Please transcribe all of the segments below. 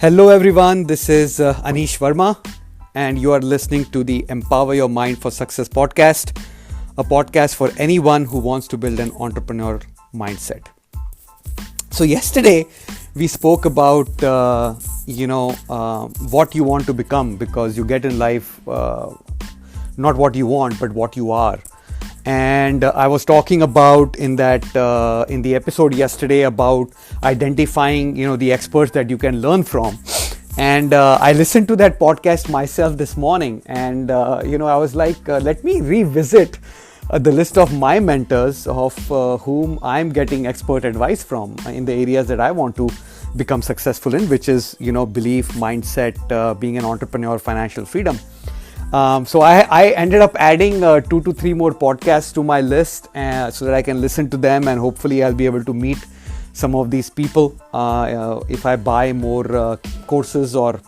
Hello everyone, this is Anish Verma and you are listening to the Empower Your Mind for Success podcast, a podcast for anyone who wants to build an entrepreneur mindset. So yesterday we spoke about, what you want to become, because you get in life not what you want but what you are. And I was talking about in the episode yesterday about identifying, the experts that you can learn from. And I listened to that podcast myself this morning, and I was like, let me revisit the list of my mentors of whom I'm getting expert advice from in the areas that I want to become successful in, which is, belief, mindset, being an entrepreneur, financial freedom. So I ended up adding 2 to 3 more podcasts to my list so that I can listen to them, and hopefully I'll be able to meet some of these people if I buy more courses or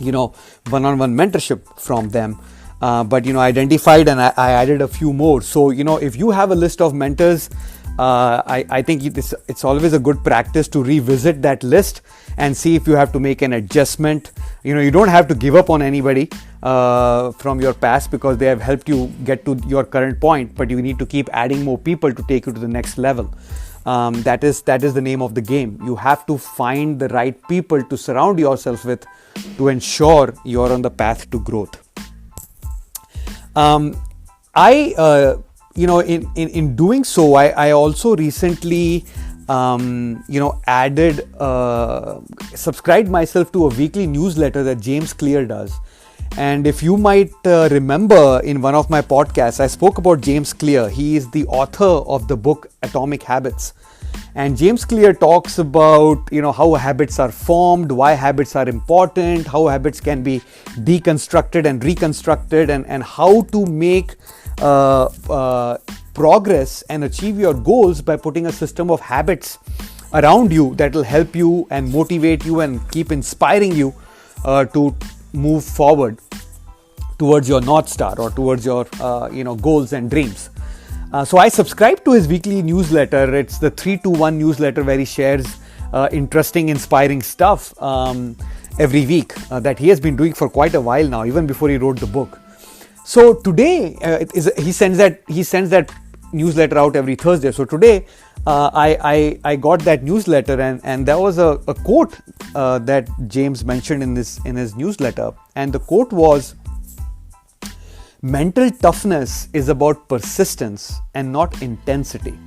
one-on-one mentorship from them. But I identified and I added a few more. So if you have a list of mentors, I think it's always a good practice to revisit that list and see if you have to make an adjustment. You don't have to give up on anybody from your past because they have helped you get to your current point, but you need to keep adding more people to take you to the next level. That is the name of the game. You have to find the right people to surround yourself with to ensure you're on the path to growth. In doing so, I also recently subscribed myself to a weekly newsletter that James Clear does. And if you might remember, in one of my podcasts, I spoke about James Clear. He is the author of the book Atomic Habits. And James Clear talks about, how habits are formed, why habits are important, how habits can be deconstructed and reconstructed, and how to make progress and achieve your goals by putting a system of habits around you that will help you and motivate you and keep inspiring you to move forward towards your North Star or towards your goals and dreams. So I subscribe to his weekly newsletter. It's the 3-to-1 newsletter where he shares interesting, inspiring stuff every week that he has been doing for quite a while now, even before he wrote the book. So today he sends that newsletter out every Thursday. So today I got that newsletter, and there was a quote that James mentioned in his newsletter, and the quote was, "Mental toughness is about persistence and not intensity."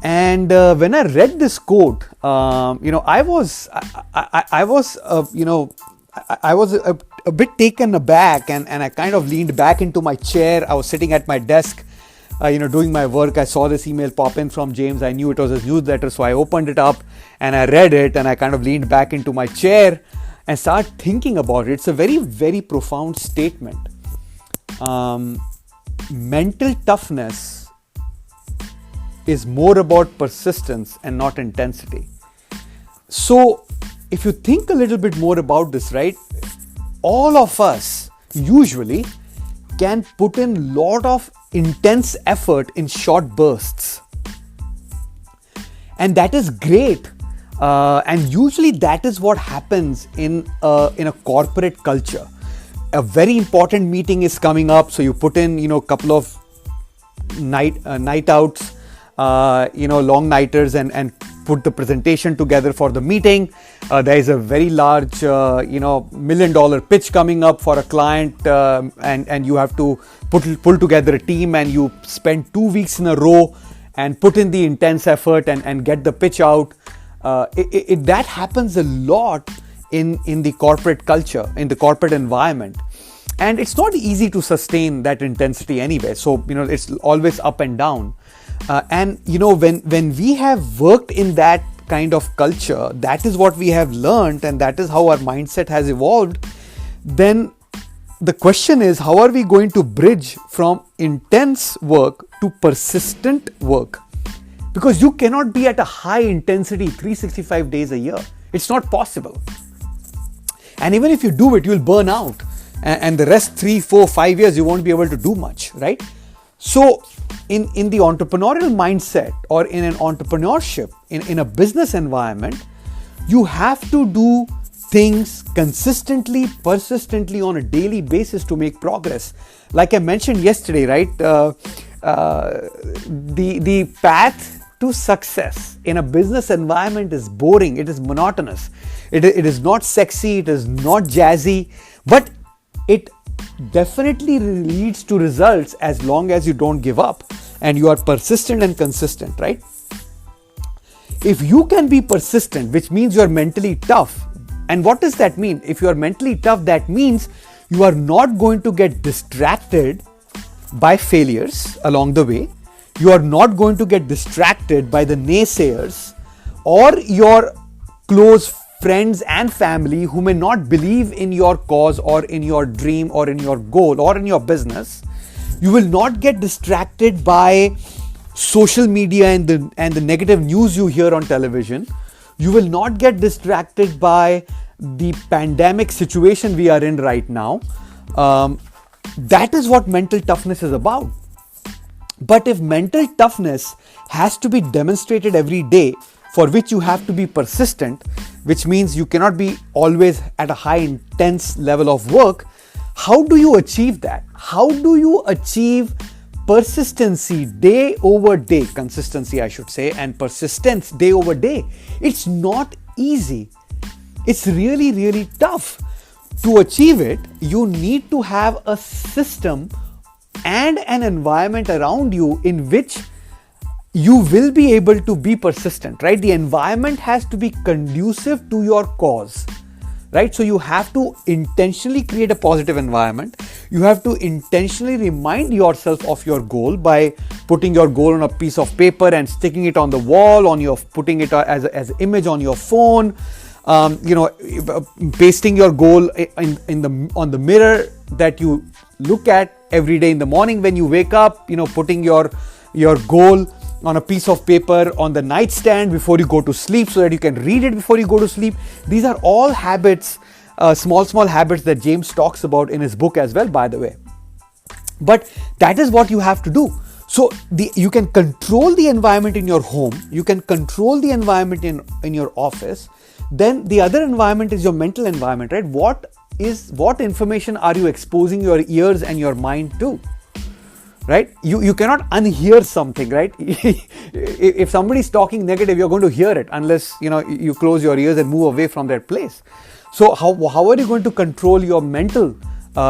And when I read this quote, I was a bit taken aback, and I kind of leaned back into my chair. I was sitting at my desk, doing my work. I saw this email pop in from James. I knew it was his newsletter, so I opened it up and I read it, and I kind of leaned back into my chair and started thinking about it. It's a very, very profound statement. Mental toughness is more about persistence and not intensity. So if you think a little bit more about this, right, all of us usually can put in a lot of intense effort in short bursts, and that is great. And usually that is what happens in a corporate culture. A very important meeting is coming up, so you put in a couple of night outs, long nighters, and put the presentation together for the meeting. There is a very large $1 million pitch coming up for a client, and you have to pull together a team, and you spend 2 weeks in a row and put in the intense effort and get the pitch out. That happens a lot in the corporate culture, in the corporate environment, and it's not easy to sustain that intensity anyway. So it's always up and down, and when we have worked in that kind of culture, that is what we have learned, and that is how our mindset has evolved. Then the question is, how are we going to bridge from intense work to persistent work? Because you cannot be at a high intensity 365 days a year. It's not possible. And even if you do it, you'll burn out. And the rest 3, 4, 5 years, you won't be able to do much, right? So in the entrepreneurial mindset or in an entrepreneurship, in a business environment, You have to do things consistently, persistently on a daily basis to make progress. Like I mentioned yesterday, right? The path to success in a business environment is boring. It is monotonous. It is not sexy. It is not jazzy, but it definitely leads to results as long as you don't give up and you are persistent and consistent, right? If you can be persistent, which means you are mentally tough. And what does that mean? If you are mentally tough, that means you are not going to get distracted by failures along the way. You are not going to get distracted by the naysayers or your close friends and family who may not believe in your cause or in your dream or in your goal or in your business. You will not get distracted by social media and the negative news you hear on television. You will not get distracted by the pandemic situation we are in right now. That is what mental toughness is about. But if mental toughness has to be demonstrated every day, for which you have to be persistent, which means you cannot be always at a high intense level of work, how do you achieve that? How do you achieve persistency day over day, consistency I should say, and persistence day over day? It's not easy. It's really, really tough. To achieve it, you need to have a system and an environment around you in which you will be able to be persistent, right? The environment has to be conducive to your cause, right? So you have to intentionally create a positive environment. You have to intentionally remind yourself of your goal by putting your goal on a piece of paper and sticking it on the wall, putting it as an image on your phone, pasting your goal on the mirror that you look at every day in the morning when you wake up, putting your goal on a piece of paper on the nightstand before you go to sleep so that you can read it before you go to sleep. These are all habits, small habits that James talks about in his book as well, by the way. But that is what you have to do. So you can control the environment in your home, you can control the environment in your office. Then the other environment is your mental environment, right? What information are you exposing your ears and your mind to? Right? You cannot unhear something, right? If somebody is talking negative, you're going to hear it unless you close your ears and move away from that place. So how are you going to control your mental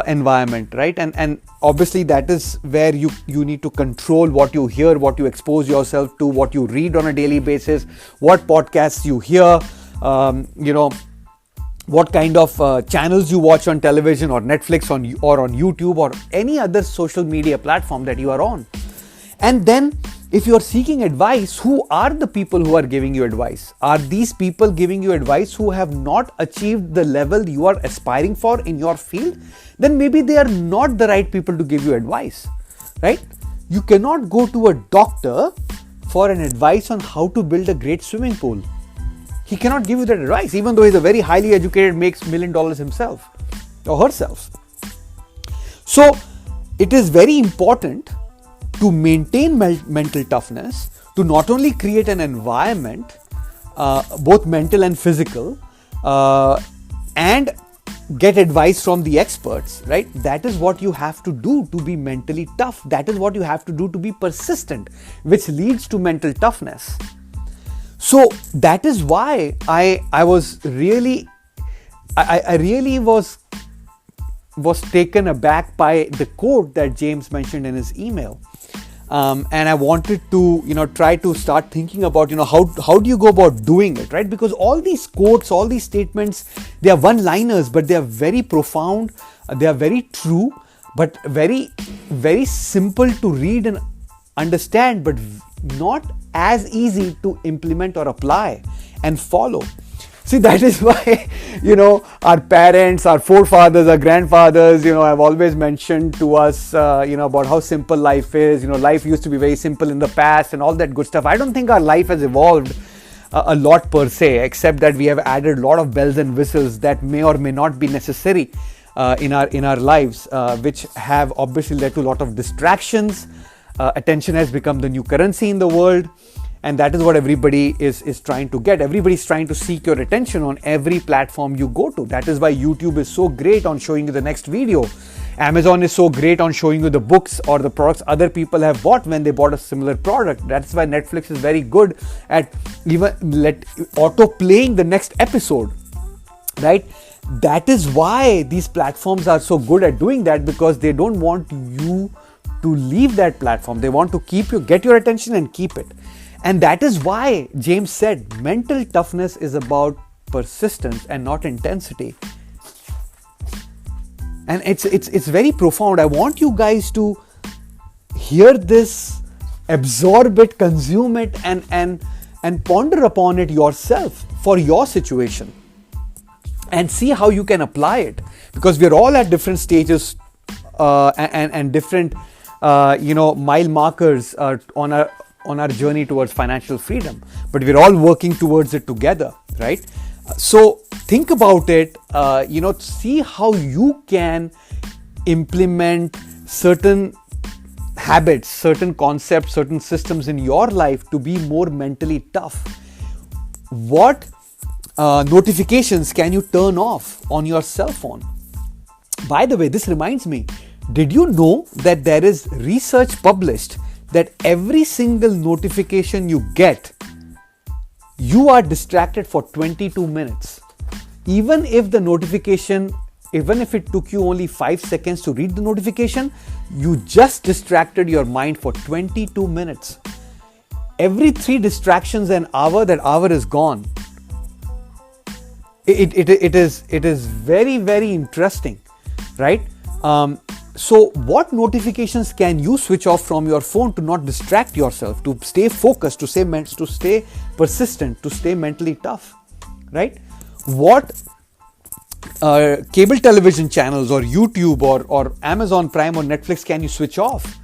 environment, right? And obviously that is where you need to control what you hear, what you expose yourself to, what you read on a daily basis, what podcasts you hear, what kind of channels you watch on television or Netflix or on YouTube or any other social media platform that you are on. And then if you are seeking advice, who are the people who are giving you advice? Are these people giving you advice who have not achieved the level you are aspiring for in your field? Then maybe they are not the right people to give you advice, right? You cannot go to a doctor for an advice on how to build a great swimming pool. He cannot give you that advice, even though he's a very highly educated, makes $1 million himself or herself. So it is very important to maintain mental toughness, to not only create an environment, both mental and physical, and get advice from the experts, right? That is what you have to do to be mentally tough. That is what you have to do to be persistent, which leads to mental toughness. So that is why I really was taken aback by the quote that James mentioned in his email. And I wanted to, try to start thinking about, how do you go about doing it, right? Because all these quotes, all these statements, they are one-liners, but they are very profound. They are very true, but very, very simple to read and understand, but not as easy to implement or apply and follow. See, that is why, our parents, our forefathers, our grandfathers, have always mentioned to us, about how simple life is. Life used to be very simple in the past and all that good stuff. I don't think our life has evolved a lot per se, except that we have added a lot of bells and whistles that may or may not be necessary in our lives, which have obviously led to a lot of distractions. Attention has become the new currency in the world. And that is what everybody is trying to get. Everybody's trying to seek your attention on every platform you go to. That is why YouTube is so great on showing you the next video. Amazon is so great on showing you the books or the products other people have bought when they bought a similar product. That's why Netflix is very good at even auto-playing the next episode, right? That is why these platforms are so good at doing that, because they don't want you to leave that platform. They want to get your attention and keep it. And that is why James said mental toughness is about persistence and not intensity. And it's very profound. I want you guys to hear this, absorb it, consume it, and ponder upon it yourself for your situation, and see how you can apply it. Because we're all at different stages and different mile markers on our journey towards financial freedom. But we're all working towards it together, right? So think about it, see how you can implement certain habits, certain concepts, certain systems in your life to be more mentally tough. What notifications can you turn off on your cell phone? By the way, this reminds me, did you know that there is research published that every single notification you get, you are distracted for 22 minutes. Even if it took you only 5 seconds to read the notification, you just distracted your mind for 22 minutes. Every 3 distractions an hour, that hour is gone. It is very, very interesting, right? So what notifications can you switch off from your phone to not distract yourself, to stay focused, to stay persistent, to stay mentally tough, right? What cable television channels or YouTube or Amazon Prime or Netflix can you switch off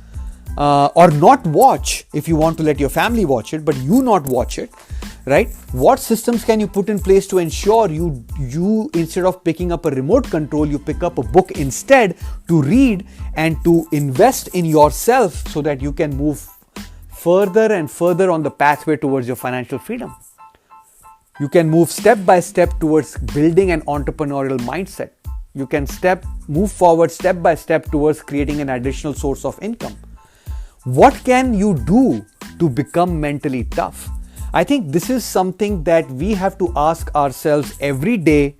or not watch if you want to let your family watch it, but you not watch it, right? What systems can you put in place to ensure you instead of picking up a remote control, you pick up a book instead to read and to invest in yourself so that you can move further and further on the pathway towards your financial freedom. You can move step by step towards building an entrepreneurial mindset. You can move forward step by step towards creating an additional source of income. What can you do to become mentally tough? I think this is something that we have to ask ourselves every day.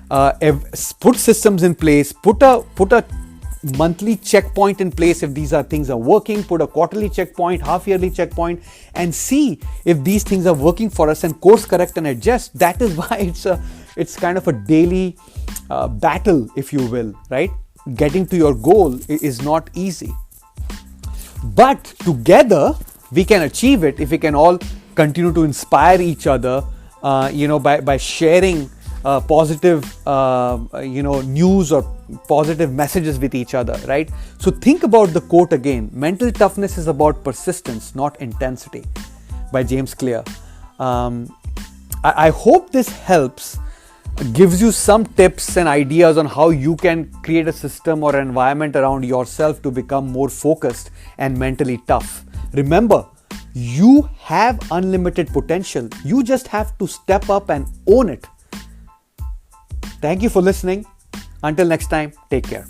Put systems in place, put a monthly checkpoint in place if these things are working, put a quarterly checkpoint, half-yearly checkpoint, and see if these things are working for us and course correct and adjust. That is why it's kind of a daily battle, if you will, right? Getting to your goal is not easy. But together we can achieve it if we can all continue to inspire each other, by sharing positive, news or positive messages with each other, right? So think about the quote again. Mental toughness is about persistence, not intensity, by James Clear. I hope this helps, gives you some tips and ideas on how you can create a system or an environment around yourself to become more focused and mentally tough. Remember, you have unlimited potential. You just have to step up and own it. Thank you for listening. Until next time, take care.